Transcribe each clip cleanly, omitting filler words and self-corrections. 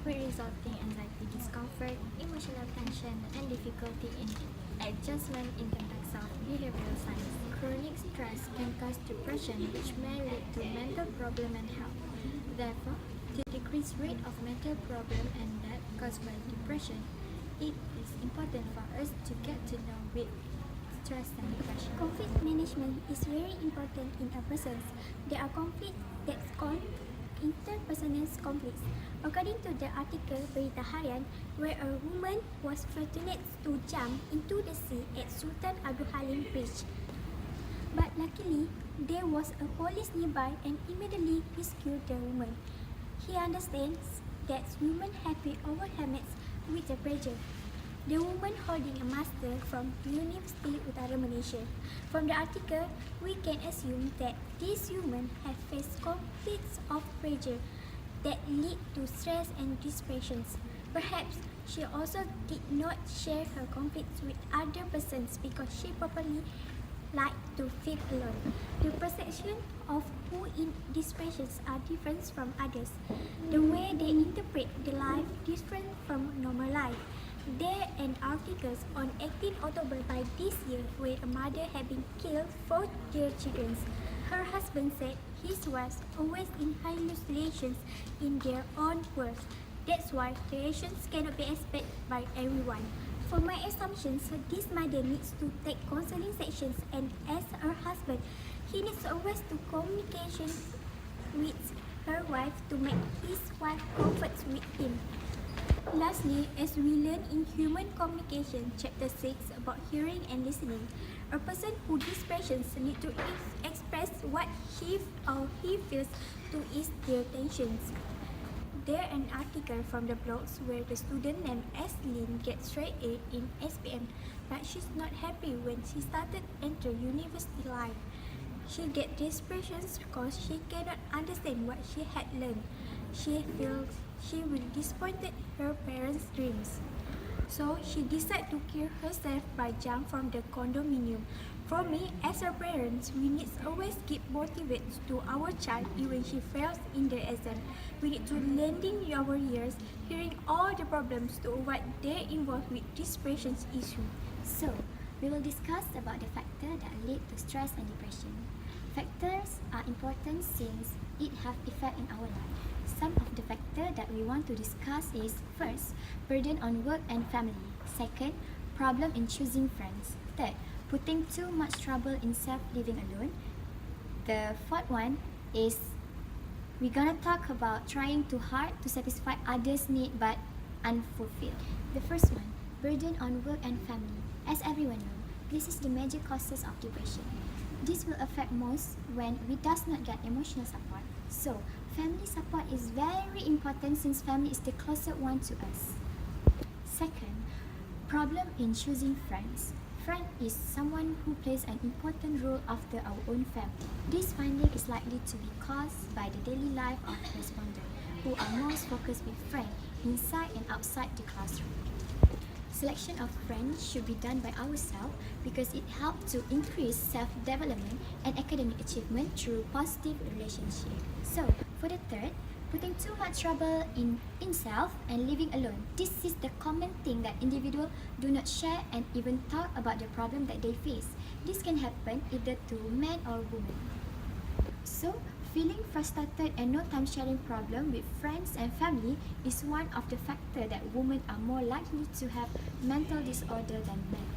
resulting anxiety, discomfort, emotional tension, and difficulty in adjustment in context of behavioral science. Chronic stress can cause depression, which may lead to mental problem and health. Therefore, to decrease rate of mental problem and death caused by depression, it is important for us to get to know with stress and depression. Conflict management is very important in a person. There are conflicts that's called interpersonal conflicts. According to the article Berita Harian, where a woman was threatened to jump into the sea at Sultan Abdul Halim Bridge. But luckily, there was a police nearby and immediately rescued the woman. He understands that women have been overwhelmed with the pressure. The woman holding a master from University Utara Malaysia. From the article, we can assume that these women have faced conflicts of pressure that lead to stress and depressions. Perhaps she also did not share her conflicts with other persons because she probably liked to feel alone. The perception of who in depressions are different from others. The way they interpret the life different from normal life. There are articles on 18 October by this year where a mother had been killed for their children. Her husband said his wife always in hallucinations in their own words. That's why reactions cannot be expected by everyone. For my assumptions, this mother needs to take counseling sessions, and as her husband, he needs always to communication with her wife to make his wife comfort with him. Lastly, as we learn in Human Communication, Chapter 6 about hearing and listening, a person who depressions need to express what he or he feels to ease their tensions. There an article from the blogs where the student named Aislinn gets straight A in SPM, but she's not happy when she started enter university life. She get depressions because she cannot understand what she had learned. She feels she will disappointed her parents' dreams. So she decided to kill herself by jump from the condominium. For me, as her parents, we need always keep motivate to our child even she fails in the exam. We need to lending our ears, hearing all the problems to avoid they involved with depression issue. So, we will discuss about the factors that lead to stress and depression. Factors are important since it have effect in our life. Some of the factors that we want to discuss is first, burden on work and family. Second, problem in choosing friends. Third, putting too much trouble in self-living alone. The fourth one is we're gonna talk about trying too hard to satisfy others' need but unfulfilled. The first one, burden on work and family. As everyone knows, this is the major causes of depression. This will affect most when we does not get emotional support. So, family support is very important since family is the closest one to us. Second, problem in choosing friends. Friend is someone who plays an important role after our own family. This finding is likely to be caused by the daily life of respondents, who are most focused with friends inside and outside the classroom. Selection of friends should be done by ourselves because it helps to increase self-development and academic achievement through positive relationship. So, for the third, putting too much trouble in self and living alone. This is the common thing that individuals do not share and even talk about the problem that they face. This can happen either to men or women. So, feeling frustrated and no time sharing problem with friends and family is one of the factors that women are more likely to have mental disorder than men.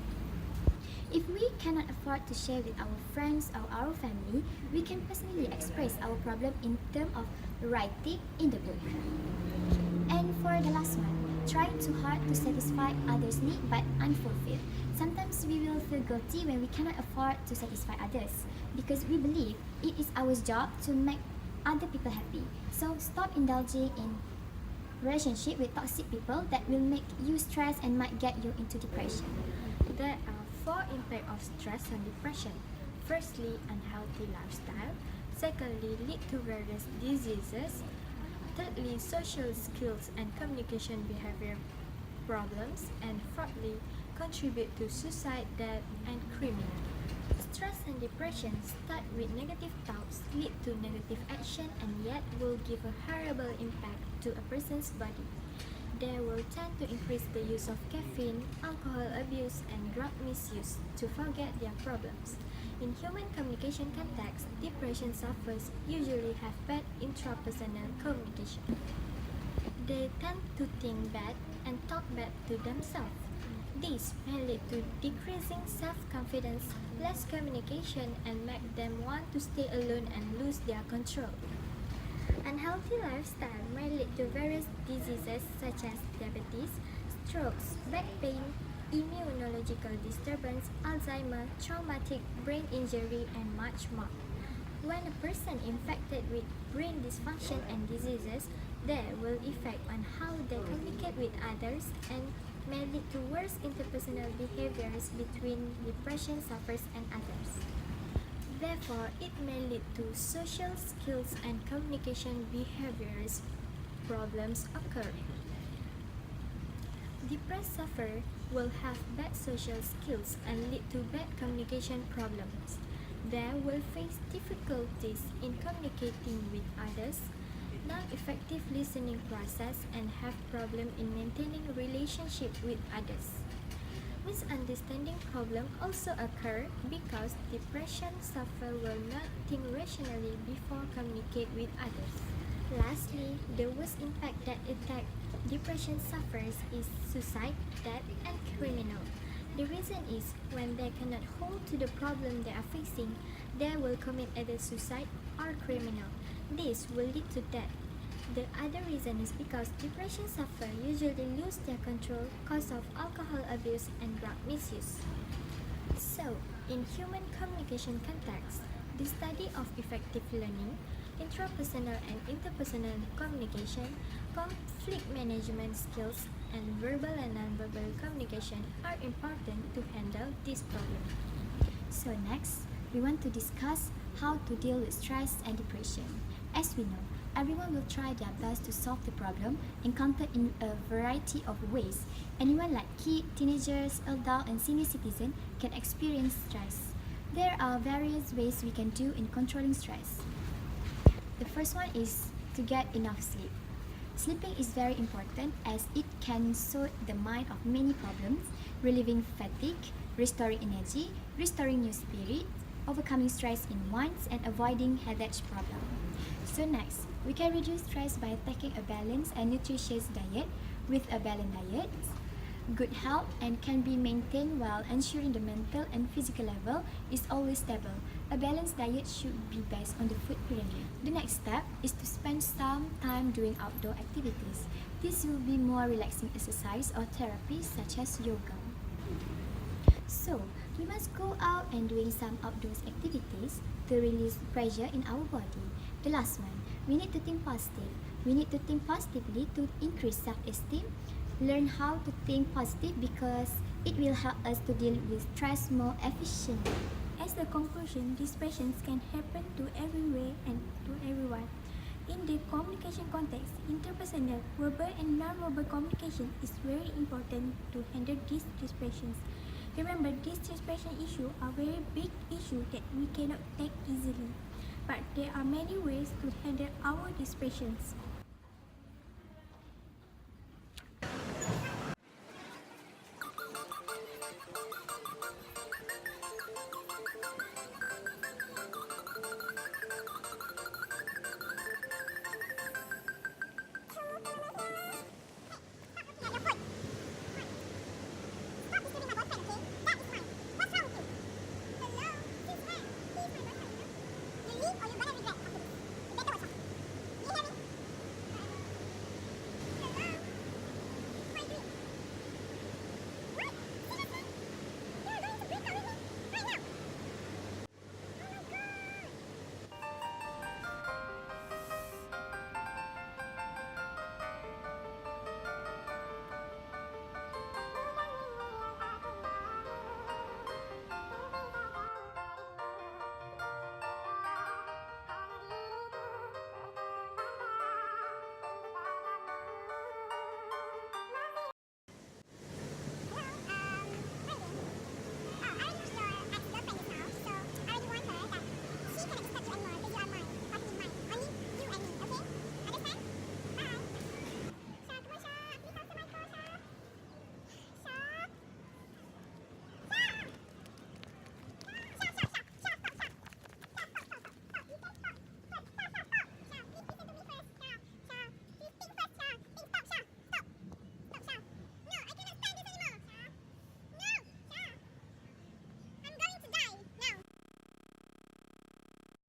If we cannot afford to share with our friends or our family, we can personally express our problem in terms of writing in the book. And for the last one, trying too hard to satisfy others' needs but unfulfilled. Sometimes we will feel guilty when we cannot afford to satisfy others because we believe it is our job to make other people happy. So stop indulging in relationship with toxic people that will make you stress and might get you into depression. There are 4 impacts of stress and depression. Firstly, unhealthy lifestyle. Secondly, lead to various diseases. Thirdly, social skills and communication behavior problems. And fourthly, contribute to suicide, death, and crime. Stress and depression start with negative thoughts, lead to negative action, and yet will give a horrible impact to a person's body. they will tend to increase the use of caffeine, alcohol abuse, and drug misuse to forget their problems. In human communication context, depression sufferers usually have bad intrapersonal communication. They tend to think bad and talk bad to themselves. This may lead to decreasing self-confidence, less communication, and make them want to stay alone and lose their control. Unhealthy lifestyle may lead to various diseases such as diabetes, strokes, back pain, immunological disturbance, Alzheimer, traumatic brain injury, and much more. When a person infected with brain dysfunction and diseases, they will affect on how they communicate with others and may lead to worse interpersonal behaviors between depression sufferers and others. Therefore, it may lead to social skills and communication behaviors problems occur. Depressed sufferers will have bad social skills and lead to bad communication problems. They will face difficulties in communicating with others, non-effective listening process, and have problem in maintaining relationship with others. Misunderstanding problem also occur because depression sufferer will not think rationally before communicate with others. Lastly, the worst impact that attack depression sufferers is suicide, death, and criminal. The reason is when they cannot hold to the problem they are facing, they will commit either suicide or criminal. This will lead to death. The other reason is because depression sufferers usually lose their control because of alcohol abuse and drug misuse. So, in human communication context, the study of effective learning, intrapersonal and interpersonal communication, conflict management skills, and verbal and nonverbal communication are important to handle this problem. So next, we want to discuss how to deal with stress and depression. As we know, everyone will try their best to solve the problem encountered in a variety of ways. Anyone like kids, teenagers, adults, and senior citizens can experience stress. There are various ways we can do in controlling stress. The first one is to get enough sleep. Sleeping is very important as it can soothe the mind of many problems, relieving fatigue, restoring energy, restoring your spirit, overcoming stress in ones, and avoiding headache problem. So next, we can reduce stress by taking a balanced and nutritious diet. With a balanced diet, good health and can be maintained while ensuring the mental and physical level is always stable. A balanced diet should be based on the food pyramid. The next step is to spend some time doing outdoor activities. This will be more relaxing exercise or therapy such as yoga. So, we must go out and doing some outdoors activities to release pressure in our body. The last one, we need to think positive. We need to think positively to increase self-esteem. Learn how to think positive because it will help us to deal with stress more efficiently. As a conclusion, depression can happen to everywhere and to everyone. In the communication context, interpersonal, verbal and non-verbal communication is very important to handle these depressions. Remember, these depression issues are very big issues that we cannot take easily. But there are many ways to handle our depressions.